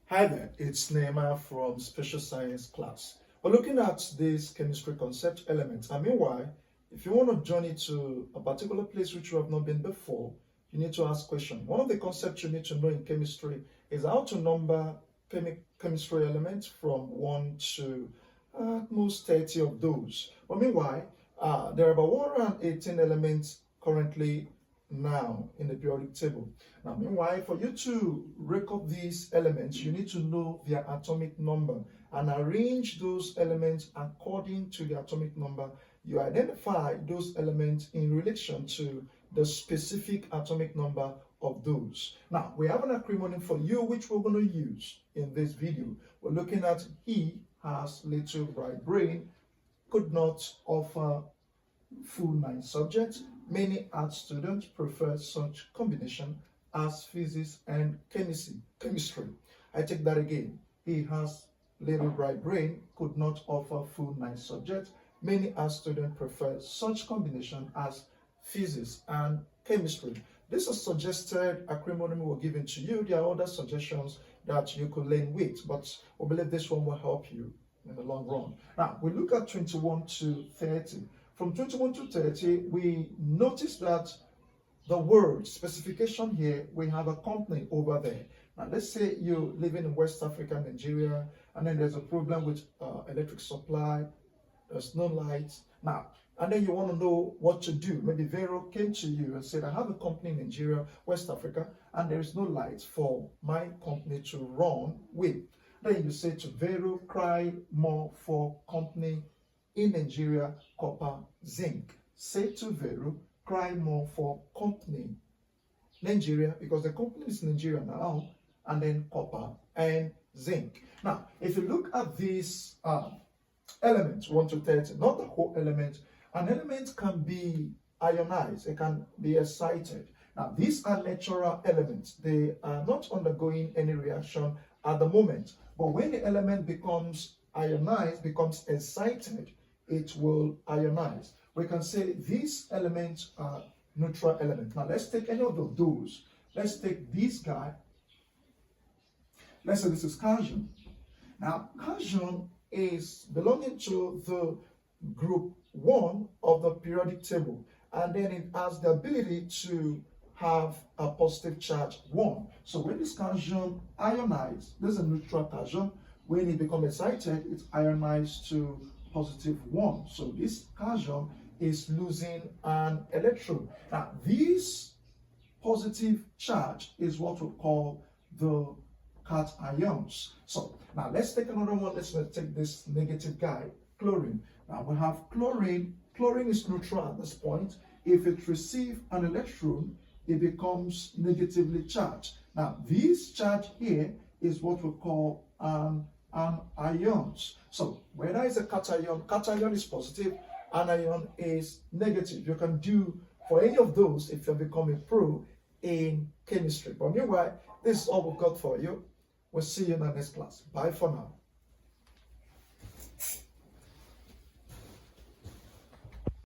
Hi there, it's Neymar from Special Science class. We're looking at this chemistry concept element. And meanwhile, if you want to journey to a particular place which you have not been before, you need to ask questions. One of the concepts you need to know in chemistry is how to number chemistry elements from 1 to at most 30 of those. But meanwhile, there are about 118 elements currently now in the periodic table. Now, meanwhile, for you to rake up these elements, you need to know their atomic number and arrange those elements according to the atomic number. You identify those elements in relation to the specific atomic number of those. Now, we have an acronym for you which we're going to use in this video. We're looking at he has little bright brain, could not offer full 9 subjects. Many art students prefer such combination as physics and chemistry. I take that again. He has little bright brain, could not offer full 9 subjects. Many art students prefer such combination as physics and chemistry. This is suggested acronym we're giving to you. There are other suggestions that you could learn with, but we believe this one will help you in the long run. Now, we look at 21 to 30. From 21 to 30, we notice that the word specification here, we have a company over there. Now, let's say you're living in West Africa, Nigeria, and then there's a problem with electric supply, there's no lights. Now, and then you want to know what to do. Maybe Vero came to you and said, I have a company in Nigeria, West Africa, and there is no lights for my company to run with. Then you say to Vero, cry more for company in Nigeria, copper, zinc. Say to Vero, cry more for company Nigeria, because the company is Nigeria now, and then copper and zinc. Now, if you look at these elements, 1 to 30, not the whole element, an element can be ionized, it can be excited. Now, these are natural elements. They are not undergoing any reaction at the moment. But when the element becomes ionized, becomes excited, it will ionize. We can say these elements are neutral elements. Now, let's take any of those. Let's take this guy. Let's say this is calcium. Now, calcium is belonging to the group 1 of the periodic table, and then it has the ability to have a positive charge 1. So when this calcium ionizes, this is a neutral calcium. When it becomes excited, it's ionized to positive 1. So this calcium is losing an electron. Now, this positive charge is what we call the cations. So now let's take another one. Let's take this negative guy, chlorine. Now we have chlorine. Chlorine is neutral at this point. If it receives an electron, it becomes negatively charged. Now this charge here is what we call an ions. So whether it's a cation is positive, anion is negative. You can do for any of those if you're becoming pro in chemistry. But meanwhile, this is all we've got for you. We'll see you in the next class. Bye for now.